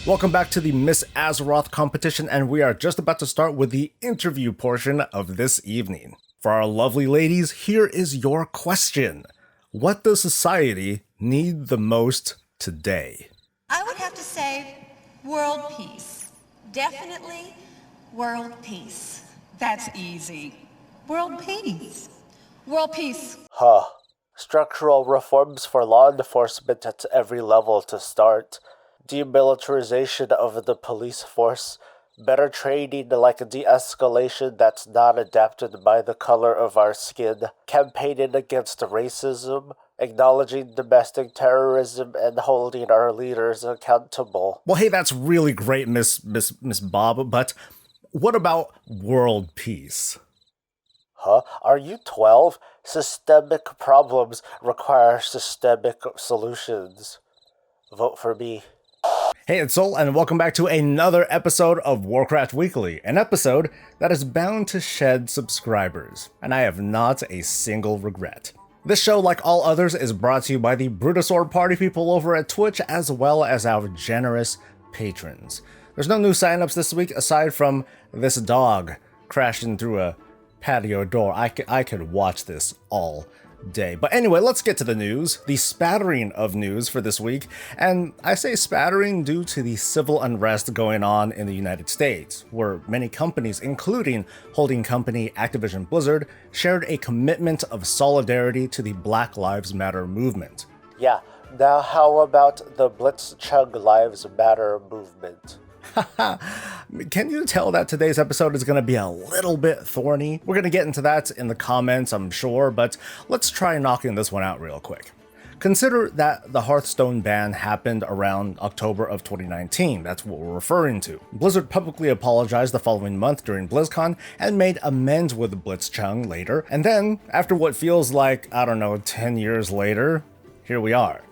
Welcome back to the Miss Azeroth competition, and we are just about to start with the interview portion of this evening. For our lovely ladies, here is your question. What does society need the most today? I would have to say world peace. Definitely world peace. That's easy. World peace. World peace. Structural reforms for law enforcement at every level to start. Demilitarization of the police force. Better training like de-escalation that's not adapted by the color of our skin. Campaigning against racism. Acknowledging domestic terrorism and holding our leaders accountable. Well, hey, that's really great, Miss Bob, but what about world peace? Are you 12? Systemic problems require systemic solutions. Vote for me. Hey, it's Soul, and welcome back to another episode of Warcraft Weekly, an episode that is bound to shed subscribers, and I have not a single regret. This show, like all others, is brought to you by the Brutosaur party people over at Twitch, as well as our generous patrons. There's no new signups this week, aside from this dog crashing through a patio door. I could watch this all day. But anyway, let's get to the news, the spattering of news for this week. And I say spattering due to the civil unrest going on in the United States, where many companies, including holding company Activision Blizzard, shared a commitment of solidarity to the Black Lives Matter movement. Yeah, now how about the Blitzchung Lives Matter movement? Can you tell that today's episode is going to be a little bit thorny? We're going to get into that in the comments, I'm sure, but let's try knocking this one out real quick. Consider that the Hearthstone ban happened around October of 2019, that's what we're referring to. Blizzard publicly apologized the following month during BlizzCon and made amends with Blitzchung later, and then, after what feels like, 10 years later, here we are.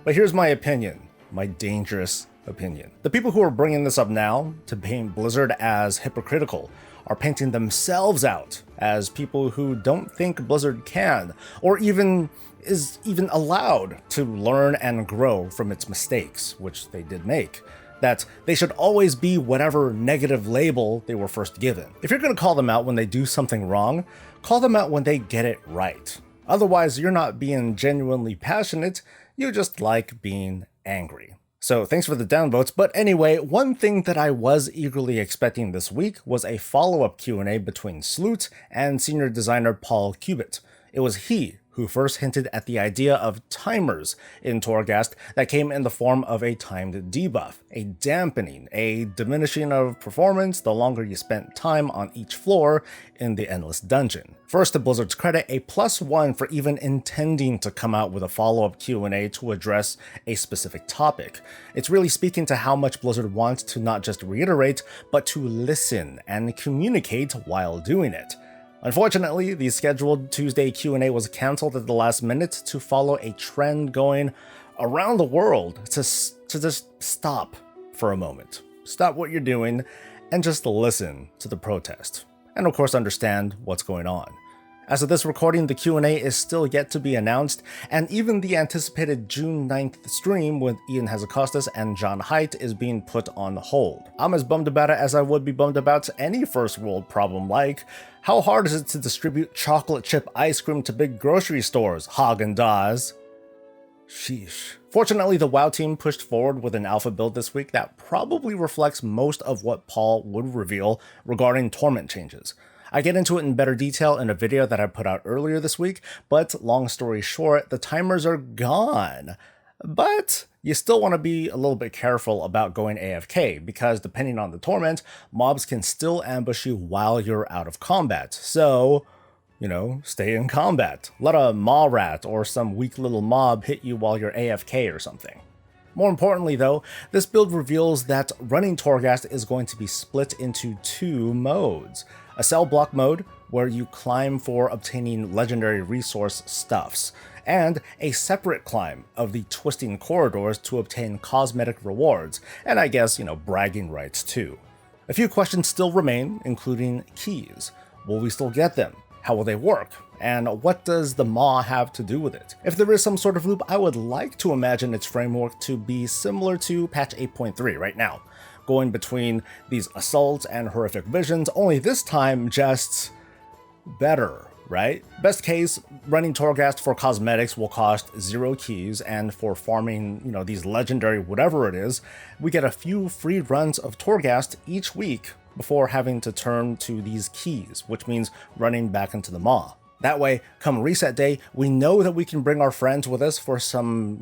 But here's my opinion, my dangerous opinion. The people who are bringing this up now to paint Blizzard as hypocritical are painting themselves out as people who don't think Blizzard can, or is even allowed to learn and grow from its mistakes, which they did make. That they should always be whatever negative label they were first given. If you're going to call them out when they do something wrong, call them out when they get it right. Otherwise, you're not being genuinely passionate, you just like being angry. So thanks for the downvotes, but anyway, one thing that I was eagerly expecting this week was a follow-up Q&A between Sloot and senior designer Paul Cubitt. It was he who first hinted at the idea of timers in Torghast that came in the form of a timed debuff, a dampening, a diminishing of performance the longer you spent time on each floor in the Endless Dungeon. First, to Blizzard's credit, a +1 for even intending to come out with a follow-up Q&A to address a specific topic. It's really speaking to how much Blizzard wants to not just reiterate, but to listen and communicate while doing it. Unfortunately, the scheduled Tuesday Q&A was cancelled at the last minute to follow a trend going around the world to just stop for a moment. Stop what you're doing and just listen to the protest. And of course understand what's going on. As of this recording, the Q&A is still yet to be announced, and even the anticipated June 9th stream with Ian Hazakostas and John Haidt is being put on hold. I'm as bummed about it as I would be bummed about any first world problem like, how hard is it to distribute chocolate chip ice cream to big grocery stores, Haagen-Dazs? Sheesh. Fortunately, the WoW team pushed forward with an alpha build this week that probably reflects most of what Paul would reveal regarding torment changes. I get into it in better detail in a video that I put out earlier this week, but long story short, the timers are gone. But you still want to be a little bit careful about going AFK, because depending on the torment, mobs can still ambush you while you're out of combat. So, stay in combat. Let a maw rat or some weak little mob hit you while you're AFK or something. More importantly though, this build reveals that running Torghast is going to be split into two modes. A cell block mode, where you climb for obtaining legendary resource stuffs, and a separate climb of the twisting corridors to obtain cosmetic rewards, and I guess, bragging rights too. A few questions still remain, including keys. Will we still get them? How will they work? And what does the Maw have to do with it? If there is some sort of loop, I would like to imagine its framework to be similar to patch 8.3 right now, going between these assaults and horrific visions, only this time just better, right? Best case, running Torghast for cosmetics will cost 0 keys, and for farming, these legendary whatever it is, we get a few free runs of Torghast each week before having to turn to these keys, which means running back into the Maw. That way, come reset day, we know that we can bring our friends with us for some,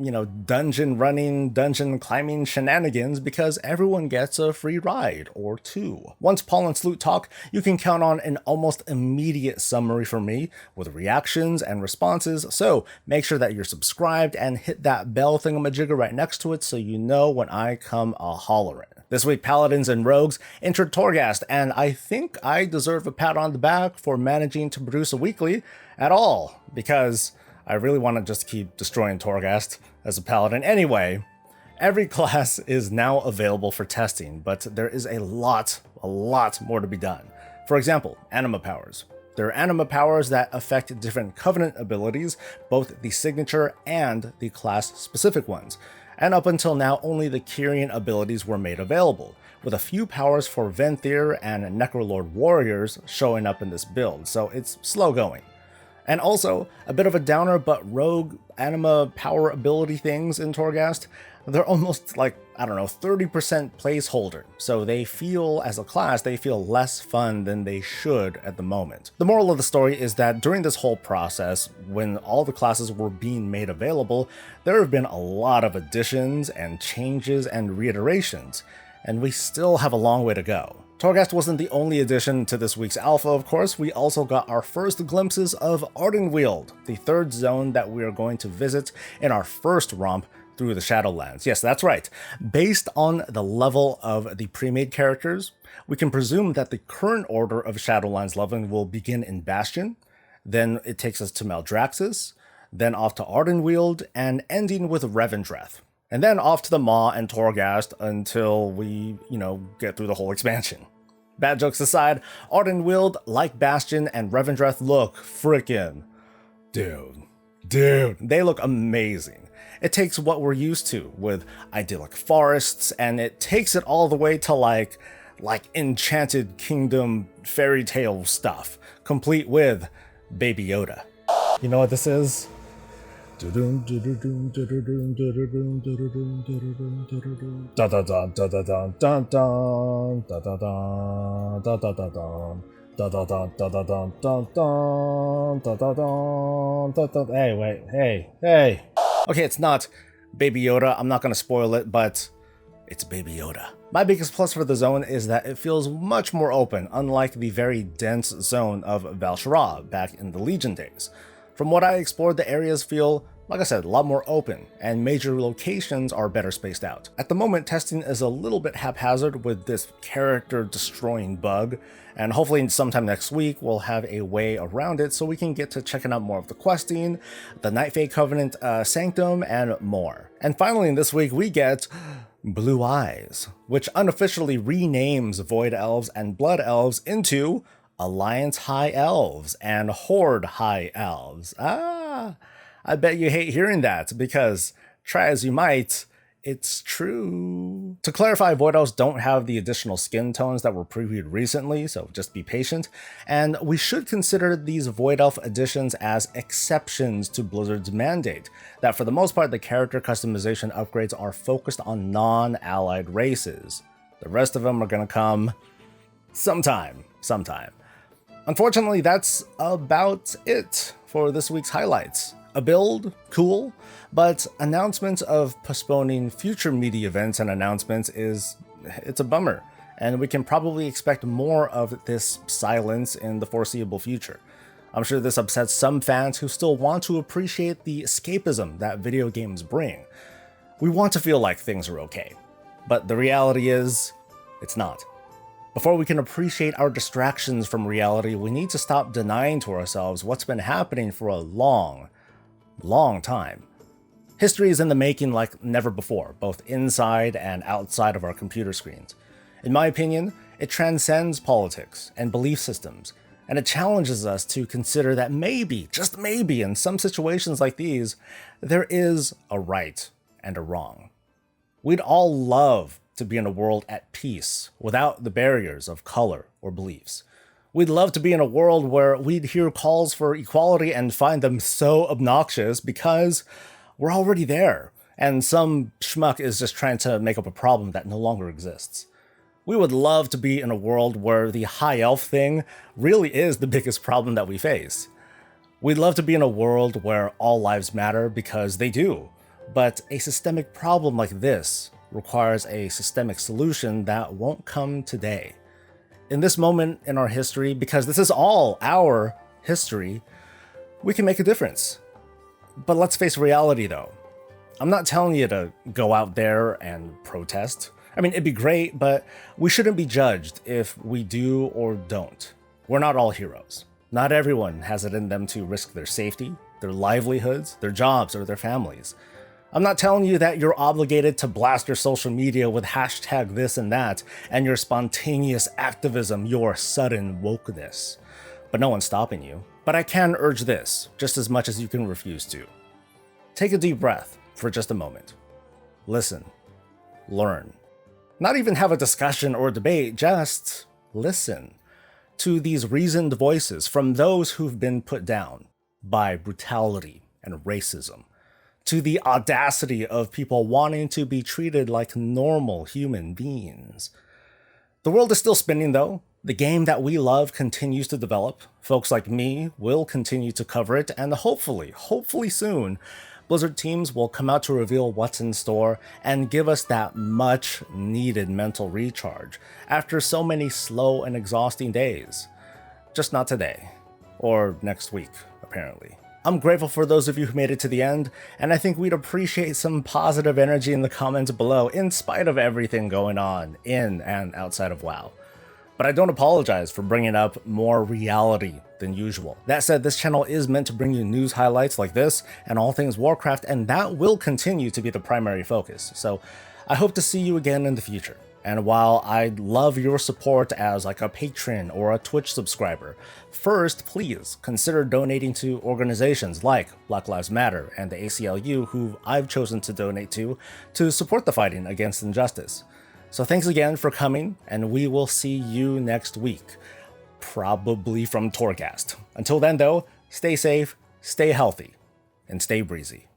dungeon running, dungeon climbing shenanigans because everyone gets a free ride or 2. Once Paul and Sloot talk, you can count on an almost immediate summary from me with reactions and responses, so make sure that you're subscribed and hit that bell thingamajigger right next to it so you know when I come a-hollerin'. This week, Paladins and Rogues entered Torghast, and I think I deserve a pat on the back for managing to produce a weekly at all, because I really want to just keep destroying Torghast as a Paladin. Anyway, every class is now available for testing, but there is a lot more to be done. For example, anima powers. There are anima powers that affect different Covenant abilities, both the signature and the class-specific ones. And up until now, only the Kyrian abilities were made available, with a few powers for Venthyr and Necrolord warriors showing up in this build, so it's slow going. And also, a bit of a downer, but rogue anima power ability things in Torghast, they're almost 30% placeholder, so they feel, as a class, they feel less fun than they should at the moment. The moral of the story is that during this whole process, when all the classes were being made available, there have been a lot of additions and changes and reiterations, and we still have a long way to go. Torghast wasn't the only addition to this week's alpha, of course. We also got our first glimpses of Ardenweald, the third zone that we are going to visit in our first romp through the Shadowlands. Yes, that's right. Based on the level of the pre-made characters, we can presume that the current order of Shadowlands leveling will begin in Bastion, then it takes us to Maldraxxus, then off to Ardenweald, and ending with Revendreth. And then off to the Maw and Torghast until we, get through the whole expansion. Bad jokes aside, Ardenweald, like Bastion and Revendreth, look frickin' dude, they look amazing. It takes what we're used to with idyllic forests, and it takes it all the way to like Enchanted Kingdom fairy tale stuff, complete with Baby Yoda. You know what this is? Hey. Okay, it's not Baby Yoda, I'm not gonna spoil it, but it's Baby Yoda. My biggest plus for the zone is that it feels much more open, unlike the very dense zone of Val'sharah back in the Legion days. From what I explored, the areas feel, like I said, a lot more open, and major locations are better spaced out. At the moment, testing is a little bit haphazard with this character-destroying bug, and hopefully sometime next week we'll have a way around it so we can get to checking out more of the questing, the Nightfey Covenant Sanctum, and more. And finally, in this week, we get Blue Eyes, which unofficially renames Void Elves and Blood Elves into Alliance High Elves and Horde High Elves. I bet you hate hearing that, because try as you might, it's true. To clarify, Void Elves don't have the additional skin tones that were previewed recently, so just be patient. And we should consider these Void Elf additions as exceptions to Blizzard's mandate, that for the most part the character customization upgrades are focused on non-allied races. The rest of them are gonna come sometime. Unfortunately, that's about it for this week's highlights. A build, cool, but announcements of postponing future media events and announcements it's a bummer, and we can probably expect more of this silence in the foreseeable future. I'm sure this upsets some fans who still want to appreciate the escapism that video games bring. We want to feel like things are okay, but the reality is, it's not. Before we can appreciate our distractions from reality, we need to stop denying to ourselves what's been happening for a long time. History is in the making like never before, both inside and outside of our computer screens. In my opinion, it transcends politics and belief systems, And it challenges us to consider that maybe, just maybe, in some situations like these, there is a right and a wrong. We'd all love to be in a world at peace without the barriers of color or beliefs. We'd love to be in a world where we'd hear calls for equality and find them so obnoxious because we're already there, and some schmuck is just trying to make up a problem that no longer exists. We would love to be in a world where the high elf thing really is the biggest problem that we face. We'd love to be in a world where all lives matter because they do, but a systemic problem like this requires a systemic solution that won't come today. In this moment in our history, because this is all our history, we can make a difference. But let's face reality though. I'm not telling you to go out there and protest. I mean, it'd be great, but we shouldn't be judged if we do or don't. We're not all heroes. Not everyone has it in them to risk their safety, their livelihoods, their jobs, or their families. I'm not telling you that you're obligated to blast your social media with hashtag this and that, and your spontaneous activism, your sudden wokeness. But no one's stopping you. But I can urge this, just as much as you can refuse to. Take a deep breath for just a moment. Listen. Learn. Not even have a discussion or debate, just listen to these reasoned voices from those who've been put down by brutality and racism, to the audacity of people wanting to be treated like normal human beings. The world is still spinning though. The game that we love continues to develop. Folks like me will continue to cover it, and hopefully soon, Blizzard teams will come out to reveal what's in store and give us that much needed mental recharge after so many slow and exhausting days. Just not today. Or next week, apparently. I'm grateful for those of you who made it to the end, and I think we'd appreciate some positive energy in the comments below in spite of everything going on in and outside of WoW. But I don't apologize for bringing up more reality than usual. That said, this channel is meant to bring you news highlights like this and all things Warcraft, and that will continue to be the primary focus. So I hope to see you again in the future. And while I'd love your support as like a patron or a Twitch subscriber, first, please consider donating to organizations like Black Lives Matter and the ACLU, who I've chosen to donate to support the fighting against injustice. So thanks again for coming, and we will see you next week, probably from Torghast. Until then though, stay safe, stay healthy, and stay breezy.